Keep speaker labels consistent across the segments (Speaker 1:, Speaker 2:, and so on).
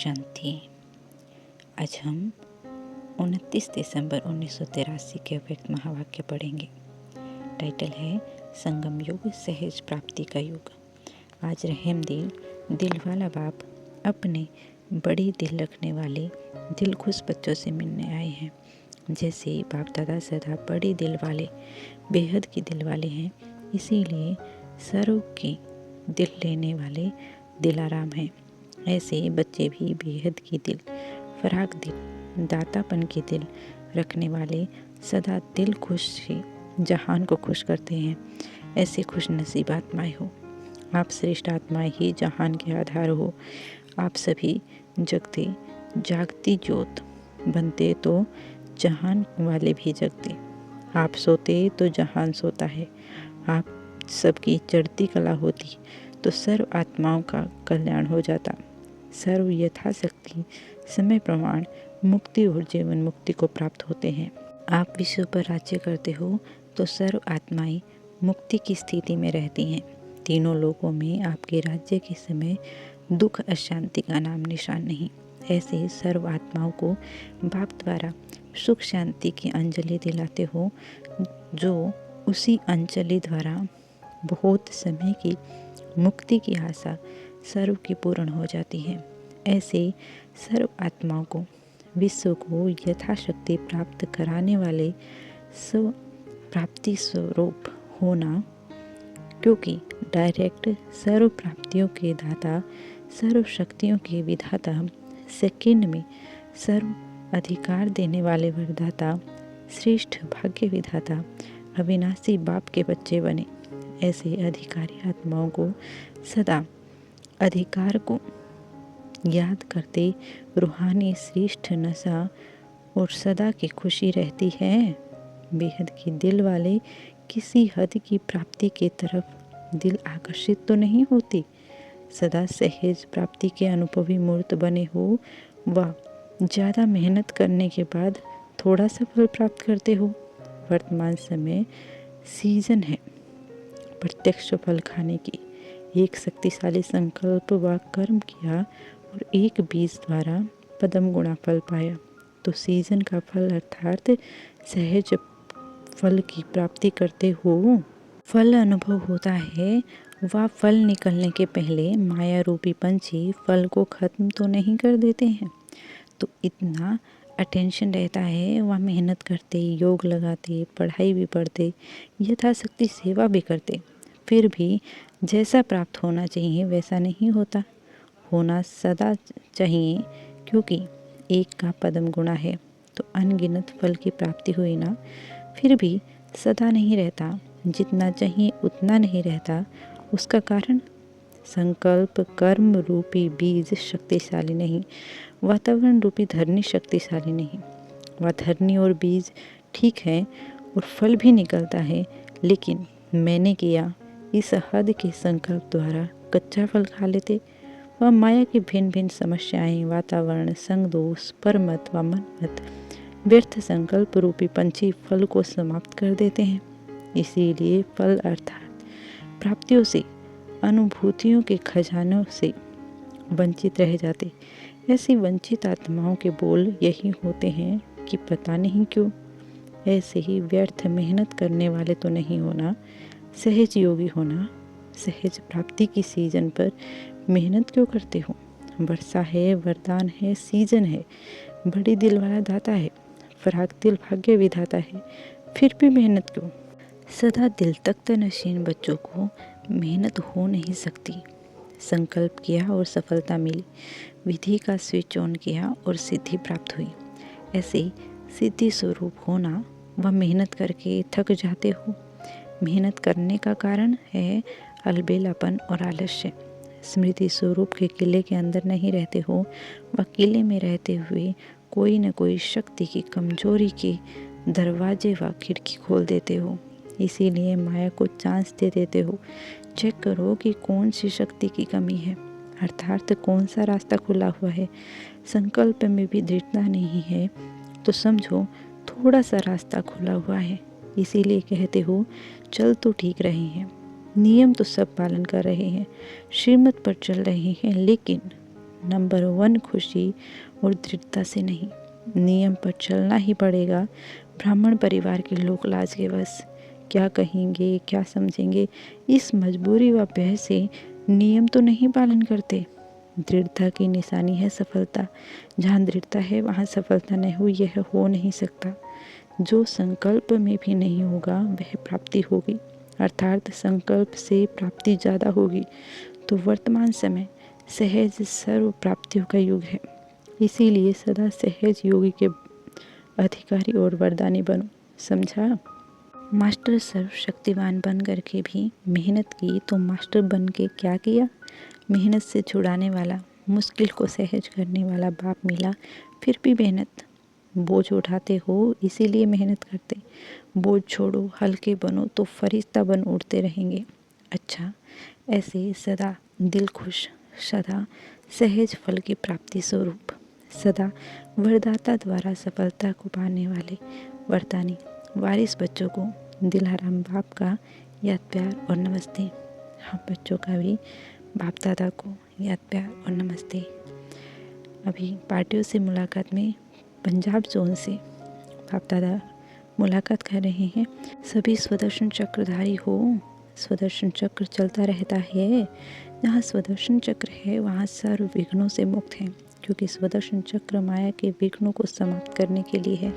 Speaker 1: शांति। आज हम 29 दिसंबर 1983 के अव्यक्त महावाक्य पढ़ेंगे। टाइटल है संगम युग, सहज प्राप्ति का युग। आज रहमदिल दिल वाला बाप अपने बड़ी दिल रखने वाले दिलखुश बच्चों से मिलने आए हैं। जैसे बाप दादा सदा बड़ी दिल वाले, बेहद की दिल वाले हैं, इसीलिए सर्व की दिल लेने वाले दिलाराम हैं। ऐसे बच्चे भी बेहद की दिल, फराक दिल, दातापन की दिल रखने वाले सदा दिल खुश से जहान को खुश करते हैं। ऐसे खुश नसीब आत्माएँ हो। आप श्रेष्ठ आत्माएँ ही जहान के आधार हो। आप सभी जगते जागती ज्योत बनते तो जहान वाले भी जगते। आप सोते तो जहान सोता है। आप सबकी चढ़ती कला होती तो सर्व आत्माओं का कल्याण हो जाता। सर्व यथाशक्ति समय प्रमाण मुक्ति और जीवन मुक्ति को प्राप्त होते हैं। आप विश्व पर राज्य करते हो तो सर्व आत्माएं मुक्ति की स्थिति में रहती हैं। तीनों लोकों में आपके राज्य के समय दुख अशांति का नाम निशान नहीं। ऐसे सर्व आत्माओं को बाप द्वारा सुख शांति की अंजलि दिलाते हो, जो उसी अंजलि द्वारा बहुत समय की मुक्ति की आशा सर्व की पूर्ण हो जाती है। ऐसे सर्व आत्माओं को विश्व को यथाशक्ति प्राप्त कराने वाले स्व प्राप्ति स्वरूप होना, क्योंकि डायरेक्ट सर्व प्राप्तियों के दाता, सर्व शक्तियों के विधाता, सेकंड में सर्व अधिकार देने वाले वरदाता, श्रेष्ठ भाग्य विधाता, अविनाशी बाप के बच्चे बने। ऐसे अधिकारी आत्माओं को सदा अधिकार को याद करते रूहानी श्रेष्ठ नशा और सदा की खुशी रहती है। बेहद की दिल वाले किसी हद की प्राप्ति के तरफ दिल आकर्षित तो नहीं होती। सदा सहज प्राप्ति के अनुभवी मूर्त बने हो व ज़्यादा मेहनत करने के बाद थोड़ा सा फल प्राप्त करते हो। वर्तमान समय सीजन है प्रत्यक्ष फल खाने की। एक शक्तिशाली संकल्प व कर्म किया और एक बीज द्वारा पदम गुणा फल पाया तो सीजन का फल अर्थात सहज फल की प्राप्ति करते हो। फल अनुभव होता है वह फल निकलने के पहले माया रूपी पंछी फल को खत्म तो नहीं कर देते हैं। तो इतना अटेंशन रहता है, वह मेहनत करते, योग लगाते, पढ़ाई भी पढ़ते, यथाशक्ति सेवा भी करते, फिर भी जैसा प्राप्त होना चाहिए वैसा नहीं होता। होना सदा चाहिए, क्योंकि एक का पदम गुणा है तो अनगिनत फल की प्राप्ति हुई ना। फिर भी सदा नहीं रहता, जितना चाहिए उतना नहीं रहता। उसका कारण संकल्प कर्म रूपी बीज शक्तिशाली नहीं, वातावरण रूपी धरनी शक्तिशाली नहीं। वह धरनी और बीज ठीक है और फल भी निकलता है, लेकिन मैंने किया इस हद के संकल्प द्वारा कच्चा फल खा लेते। वह माया की भिन्न भिन्न समस्याएं, वातावरण, संग दोष, परमत व मनमत, व्यर्थ संकल्प रूपी पंछी फल को समाप्त कर देते हैं। इसीलिए फल अर्थात प्राप्तियों से, अनुभूतियों के खजानों से वंचित रह जाते। ऐसी वंचित आत्माओं के बोल यही होते हैं कि पता नहीं क्यों ऐसे ही व्यर्थ मेहनत करने वाले तो नहीं होना, सहज योगी होना। सहज प्राप्ति की सीजन पर मेहनत क्यों करते हो? वर्षा है, वरदान है, सीजन है, बड़ी दिल वाला दाता है, फराक दिल भाग्य विधाता है, फिर भी मेहनत क्यों? सदा दिल तख्त नशीन बच्चों को मेहनत हो नहीं सकती। संकल्प किया और सफलता मिली, विधि का स्विच ऑन किया और सिद्धि प्राप्त हुई। ऐसे सिद्धि स्वरूप होना, वह मेहनत करके थक जाते हो। मेहनत करने का कारण है अलबेलापन और आलस्य। स्मृति स्वरूप के किले के अंदर नहीं रहते हो, वह किले में रहते हुए कोई न कोई शक्ति की कमजोरी के दरवाजे व खिड़की खोल देते हो। इसीलिए माया को चांस दे देते हो। चेक करो कि कौन सी शक्ति की कमी है, अर्थात कौन सा रास्ता खुला हुआ है। संकल्प में भी दृढ़ता नहीं है तो समझो थोड़ा सा रास्ता खुला हुआ है। इसीलिए कहते हो चल तो ठीक रहे हैं, नियम तो सब पालन कर रहे हैं, श्रीमत पर चल रहे हैं, लेकिन नंबर 1 खुशी और दृढ़ता से नहीं। नियम पर चलना ही पड़ेगा। ब्राह्मण परिवार के लोग लाज के बस, क्या कहेंगे, क्या समझेंगे, इस मजबूरी व भय से नियम तो नहीं पालन करते। दृढ़ता की निशानी है सफलता। जहाँ दृढ़ता है वहाँ सफलता नहीं हुई, यह हो नहीं सकता। जो संकल्प में भी नहीं होगा वह प्राप्ति होगी, अर्थात संकल्प से प्राप्ति ज़्यादा होगी। तो वर्तमान समय सहज सर्व प्राप्तियों का युग है। इसीलिए सदा सहज योगी के अधिकारी और वरदानी बनो। समझा? मास्टर सर्वशक्तिवान बन करके भी मेहनत की तो मास्टर बन के क्या किया? मेहनत से छुड़ाने वाला, मुश्किल को सहज करने वाला बाप मिला, फिर भी मेहनत। बोझ उठाते हो इसीलिए मेहनत करते। बोझ छोड़ो, हल्के बनो तो फरिश्ता बन उड़ते रहेंगे। अच्छा, ऐसे सदा दिल खुश, सदा सहज फल की प्राप्ति स्वरूप, सदा वरदाता द्वारा सफलता को पाने वाले वरदानी वारिस बच्चों को दिलाराम बाप का याद प्यार और नमस्ते। हम बच्चों का भी बाप दादा को याद प्यार और नमस्ते। अभी पार्टियों से मुलाकात में पंजाब जोन से बाप दादा मुलाकात कर रहे हैं। सभी स्वदर्शन चक्रधारी हो। स्वदर्शन चक्र चलता रहता है। जहाँ स्वदर्शन चक्र है वहाँ सर्व विघ्नों से मुक्त हैं, क्योंकि स्वदर्शन चक्र माया के विघ्नों को समाप्त करने के लिए है।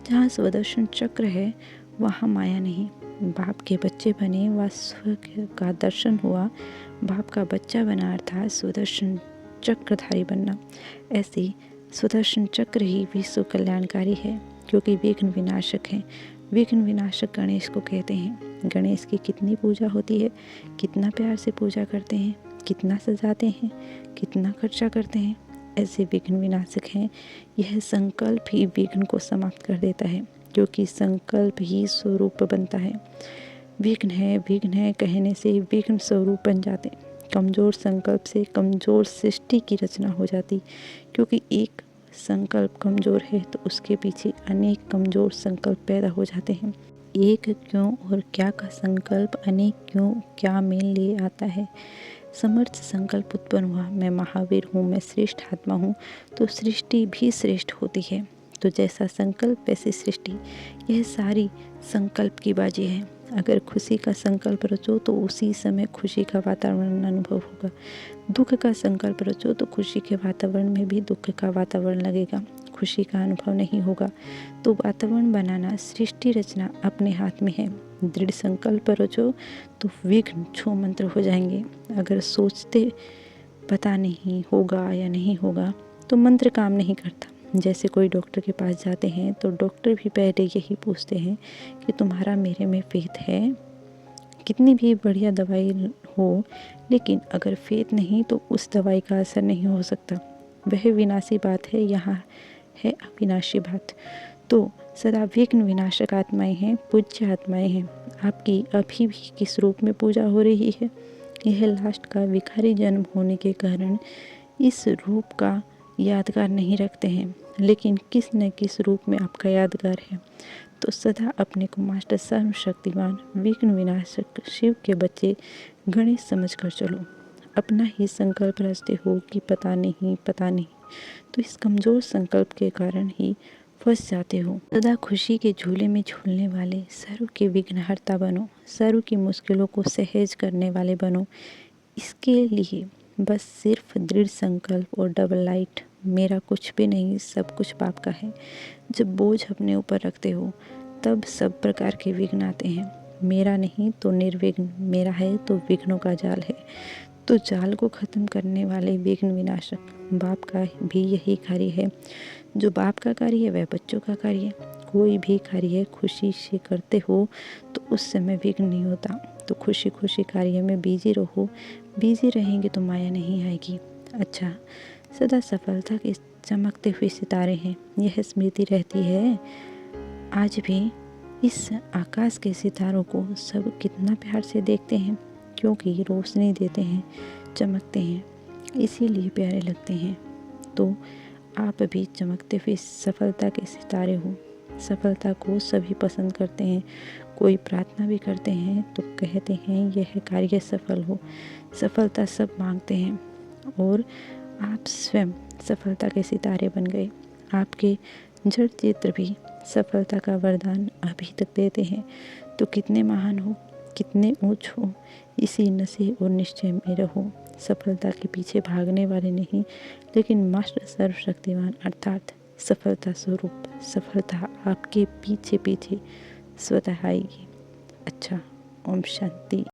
Speaker 1: जहाँ स्वदर्शन चक्र है वहाँ माया नहीं। बाप के बच्चे बने व स्व का दर्शन हुआ, बाप का बच्चा बना अर्थात स्वदर्शन चक्रधारी बनना। ऐसे स्वदर्शन चक्र ही विश्व कल्याणकारी है, क्योंकि विघ्न विनाशक है। विघ्न विनाशक गणेश को कहते हैं। गणेश की कितनी पूजा होती है, कितना प्यार से पूजा करते हैं, कितना सजाते हैं, कितना खर्चा करते हैं। ऐसे विघ्न विनाशक हैं। यह संकल्प ही विघ्न को समाप्त कर देता है, क्योंकि संकल्प ही स्वरूप बनता है। विघ्न है कहने से विघ्न स्वरूप बन जाते। कमज़ोर संकल्प से कमज़ोर सृष्टि की रचना हो जाती, क्योंकि एक संकल्प कमज़ोर है तो उसके पीछे अनेक कमज़ोर संकल्प पैदा हो जाते हैं। एक क्यों और क्या का संकल्प अनेक क्यों क्या मेल ले आता है। समर्थ संकल्प उत्पन्न हुआ, मैं महावीर हूँ, मैं श्रेष्ठ आत्मा हूँ, तो सृष्टि भी श्रेष्ठ होती है। तो जैसा संकल्प वैसी सृष्टि। यह सारी संकल्प की बाजी है। अगर खुशी का संकल्प रचो तो उसी समय खुशी का वातावरण अनुभव होगा। दुख का संकल्प रचो तो खुशी के वातावरण में भी दुख का वातावरण लगेगा, खुशी का अनुभव नहीं होगा। तो वातावरण बनाना, सृष्टि रचना अपने हाथ में है। दृढ़ संकल्प रचो तो विघ्न छो मंत्र हो जाएंगे। अगर सोचते पता नहीं होगा या नहीं होगा तो मंत्र काम नहीं करता। जैसे कोई डॉक्टर के पास जाते हैं तो डॉक्टर भी पहले यही पूछते हैं कि तुम्हारा मेरे में फेथ है। कितनी भी बढ़िया दवाई हो, लेकिन अगर फेथ नहीं तो उस दवाई का असर नहीं हो सकता। वह विनाशी बात है, यहाँ है अविनाशी बात। तो सदा विघ्न विनाशक आत्माएं हैं, पूज्य आत्माएं हैं। आपकी अभी भी किस रूप में पूजा हो रही है? यह लास्ट का विकारी जन्म होने के कारण इस रूप का यादगार नहीं रखते हैं, लेकिन किस न किस रूप में आपका यादगार है। तो सदा अपने को मास्टर सर्वशक्तिवान विघ्न विनाशक शिव के बच्चे गणेश समझ कर चलो। अपना ही संकल्प रचते हो कि पता नहीं, तो इस कमज़ोर संकल्प के कारण ही फंस जाते हो। सदा खुशी के झूले में झूलने वाले सर्व के विघ्नहर्ता बनो, सर्व की मुश्किलों को सहज करने वाले बनो। इसके लिए बस सिर्फ दृढ़ संकल्प और डबल लाइट, मेरा कुछ भी नहीं, सब कुछ बाप का है। जब बोझ अपने ऊपर रखते हो तब सब प्रकार के विघ्न आते हैं। मेरा नहीं तो निर्विघ्न, मेरा है तो विघ्नों का जाल है। तो जाल को ख़त्म करने वाले विघ्न विनाशक बाप का भी यही कार्य है। जो बाप का कार्य है वह बच्चों का कार्य है। कोई भी कार्य खुशी से करते हो तो उस समय विघ्न नहीं होता। तो खुशी खुशी कार्य में बिजी रहो। बिजी रहेंगे तो माया नहीं आएगी। अच्छा, सदा सफलता के चमकते हुए सितारे हैं, यह स्मृति रहती है। आज भी इस आकाश के सितारों को सब कितना प्यार से देखते हैं, क्योंकि रोशनी देते हैं, चमकते हैं, इसीलिए प्यारे लगते हैं। तो आप भी चमकते हुए सफलता के सितारे हो। सफलता को सभी पसंद करते हैं। कोई प्रार्थना भी करते हैं तो कहते हैं यह कार्य सफल हो। सफलता सब मांगते हैं और आप स्वयं सफलता के सितारे बन गए। आपके जड़ चित्र भी सफलता का वरदान अभी तक देते हैं। तो कितने महान हो, कितने ऊंच हो, इसी नशे और निश्चय में रहो। सफलता के पीछे भागने वाले नहीं, लेकिन मास्टर सर्वशक्तिमान अर्थात सफलता स्वरूप सफलता आपके पीछे पीछे स्वतः आएगी। अच्छा, ओम शांति।